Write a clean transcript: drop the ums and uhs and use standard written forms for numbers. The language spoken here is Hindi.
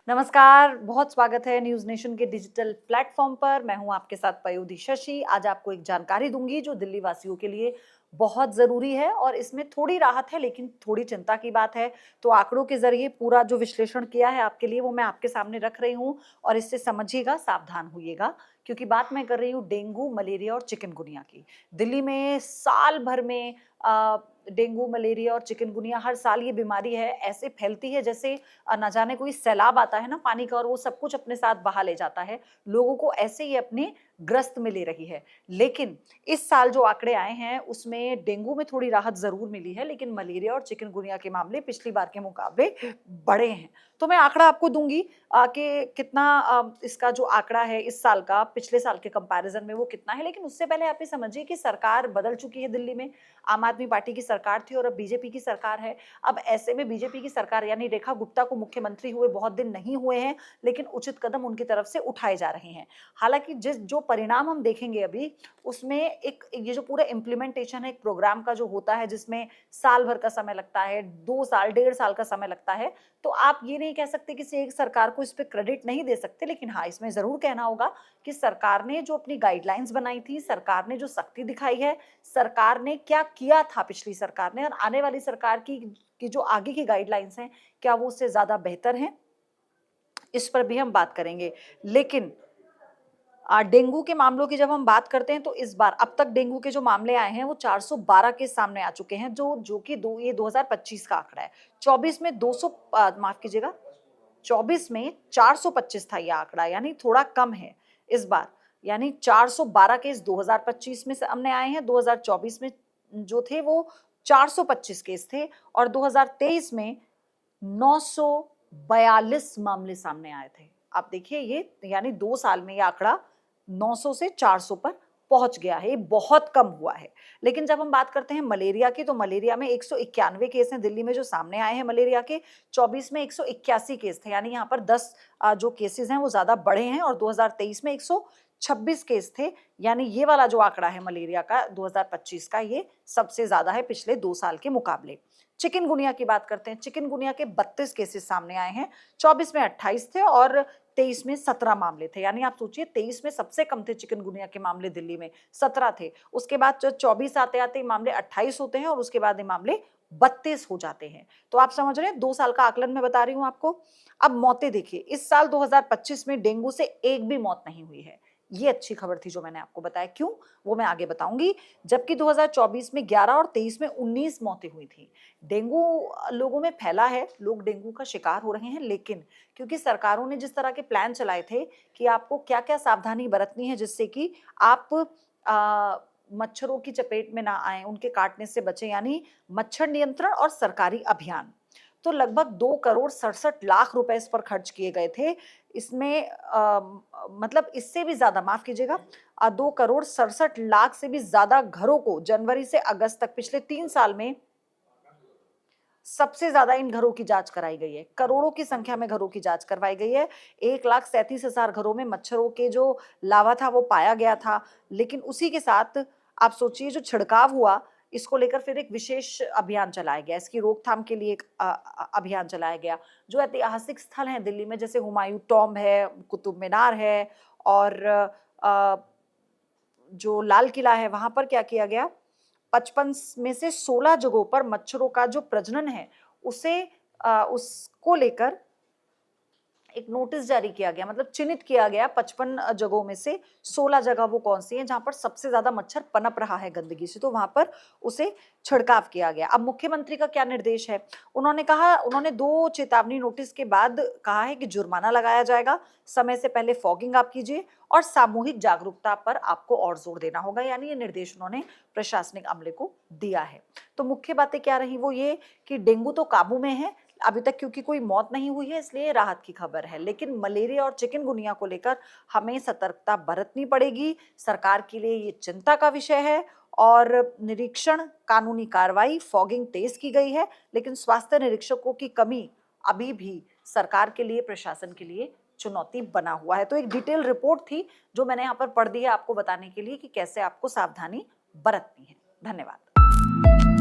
नमस्कार, बहुत स्वागत है न्यूज़ नेशन के डिजिटल प्लेटफॉर्म पर। मैं हूं आपके साथ पयोधी शशि। आज आपको एक जानकारी दूंगी जो दिल्ली वासियों के लिए बहुत ज़रूरी है और इसमें थोड़ी राहत है लेकिन थोड़ी चिंता की बात है। तो आंकड़ों के ज़रिए पूरा जो विश्लेषण किया है आपके लिए वो मैं आपके सामने रख रही हूं और इससे समझिएगा, सावधान होइएगा, क्योंकि बात मैं कर रही हूँ डेंगू, मलेरिया और चिकनगुनिया की। दिल्ली में साल भर में डेंगू, मलेरिया और चिकनगुनिया हर साल ये बीमारी है ऐसे फैलती है जैसे ना जाने कोई सैलाब आता है ना पानी का और वो सब कुछ अपने साथ बहा ले जाता है। लोगों को ऐसे ही अपने ग्रस्त में ले रही है। लेकिन इस साल जो आंकड़े आए हैं उसमें डेंगू में थोड़ी राहत जरूर मिली है, लेकिन मलेरिया और चिकनगुनिया के मामले पिछली बार के मुकाबले बड़े हैं। तो मैं आंकड़ा आपको दूंगी कि कितना इसका जो आंकड़ा है इस साल का पिछले साल के कंपैरिजन में वो कितना है। लेकिन उससे पहले आप ये समझिए कि सरकार बदल चुकी है दिल्ली में। आम आदमी पार्टी की सरकार थी और अब बीजेपी की सरकार है। अब ऐसे में बीजेपी की सरकार यानी रेखा गुप्ता को मुख्यमंत्री हुए बहुत दिन नहीं हुए हैं, लेकिन उचित कदम उनकी तरफ से उठाए जा रहे हैं। हालांकि जो परिणाम हम देखेंगे अभी उसमें एक ये जो पूरा इम्प्लीमेंटेशन है एक प्रोग्राम का जो होता है जिसमें साल भर का समय लगता है, 2 साल 1.5 साल का समय लगता है। तो आप ये नहीं कह सकते किसी एक सरकार को इस पे क्रेडिट नहीं दे सकते, लेकिन हाँ इसमें जरूर कहना होगा कि सरकार ने जो अपनी गाइडलाइंस बनाई थी, सरकार ने जो सख्ती दिखाई है, सरकार ने क्या किया था पिछली सरकार ने और आने वाली सरकार की जो आगे की गाइडलाइंस हैं क्या वो उससे ज्यादा बेहतर हैं, इस पर भी हम बात करेंगे। लेकिन डेंगू के मामलों की जब हम बात करते हैं तो इस बार अब तक डेंगू के जो मामले आए हैं वो 412 के सामने आ चुके हैं, जो कि 2025 का आंकड़ा है। 24 में 200 माफ कीजिएगा, 24 में 425 था ये आंकड़ा, यानी थोड़ा कम है इस बार। यानी 412 केस 2025 में सामने आए हैं, 2024 में जो थे वो 425 केस थे और 2023 में 942 मामले सामने आए थे। आप देखिए ये यानी 2 साल में ये आंकड़ा 900 से 400 पर पहुंच गया है, ये बहुत कम हुआ है। लेकिन जब हम बात करते हैं मलेरिया की तो मलेरिया में 191 केस हैं दिल्ली में जो सामने आए हैं मलेरिया के। 24 में 181 केस थे, यानी यहाँ पर 10 जो केसेस हैं वो ज्यादा बढ़े हैं और 2023 में 126 केस थे, यानी ये वाला जो आंकड़ा है मलेरिया का 2025 का ये सबसे ज्यादा है पिछले 2 साल के मुकाबले। चिकनगुनिया की बात करते हैं, चिकनगुनिया के 32 केसेस सामने आए हैं। 24 में 28 थे और 23 में 17 मामले थे, यानी आप सोचिए 23 में सबसे कम थे चिकनगुनिया के मामले, दिल्ली में 17 थे। उसके बाद 24 आते आते मामले 28 होते हैं और उसके बाद ये मामले 32 हो जाते हैं। तो आप समझ रहे हैं 2 साल का आकलन मैं बता रही हूं आपको। अब मौतें देखिए, इस साल 2025 में डेंगू से एक भी मौत नहीं हुई है। ये अच्छी खबर थी जो मैंने आपको बताया, क्यों वो मैं आगे बताऊंगी। जबकि 2024 में 11 और 23 में 19 मौतें हुई थी। डेंगू लोगों में फैला है, लोग डेंगू का शिकार हो रहे हैं, लेकिन क्योंकि सरकारों ने जिस तरह के प्लान चलाए थे कि आपको क्या क्या सावधानी बरतनी है जिससे कि आप मच्छरों की चपेट में ना आए, उनके काटने से बचें, यानी मच्छर नियंत्रण और सरकारी अभियान, तो लगभग 2 करोड़ 67 लाख रुपए इस पर खर्च किए गए थे। इसमें मतलब इससे भी ज्यादा, माफ कीजिएगा, 2 करोड़ 67 लाख से भी ज्यादा घरों को जनवरी से अगस्त तक पिछले 3 साल में सबसे ज्यादा इन घरों की जांच कराई गई है। करोड़ों की संख्या में घरों की जांच करवाई गई है। 1,37,000 घरों में मच्छरों के जो लावा था वो पाया गया था। लेकिन उसी के साथ आप सोचिए जो छिड़काव हुआ, इसको लेकर फिर एक विशेष अभियान चलाया गया, इसकी रोकथाम के लिए एक अभियान चलाया गया। जो ऐतिहासिक स्थल हैं दिल्ली में, जैसे हुमायूं टॉम्ब है, कुतुब मीनार है और अ, जो लाल किला है, वहां पर क्या किया गया, 55 में से 16 जगहों पर मच्छरों का जो प्रजनन है उसे उसको लेकर एक नोटिस जारी किया गया, मतलब चिन्हित किया गया 55 जगहों में से 16 जगह वो कौन सी हैं जहां पर सबसे ज्यादा मच्छर पनप रहा है गंदगी से, तो वहां पर उसे छिड़काव किया गया। अब मुख्यमंत्री का क्या निर्देश है, उन्होंने 2 चेतावनी नोटिस के बाद कहा है कि जुर्माना लगाया जाएगा, समय से पहले फॉगिंग आप कीजिए और सामूहिक जागरूकता पर आपको और जोर देना होगा, यानी ये निर्देश उन्होंने प्रशासनिक अमले को दिया है। तो मुख्य बातें क्या रही, वो ये कि डेंगू तो काबू में है अभी तक, क्योंकि कोई मौत नहीं हुई है इसलिए राहत की खबर है, लेकिन मलेरिया और चिकनगुनिया को लेकर हमें सतर्कता बरतनी पड़ेगी। सरकार के लिए ये चिंता का विषय है और निरीक्षण, कानूनी कार्रवाई, फॉगिंग तेज की गई है, लेकिन स्वास्थ्य निरीक्षकों की कमी अभी भी सरकार के लिए, प्रशासन के लिए चुनौती बना हुआ है। तो एक डिटेल रिपोर्ट थी जो मैंने यहाँ पर पढ़ दी है आपको बताने के लिए कि कैसे आपको सावधानी बरतनी है। धन्यवाद।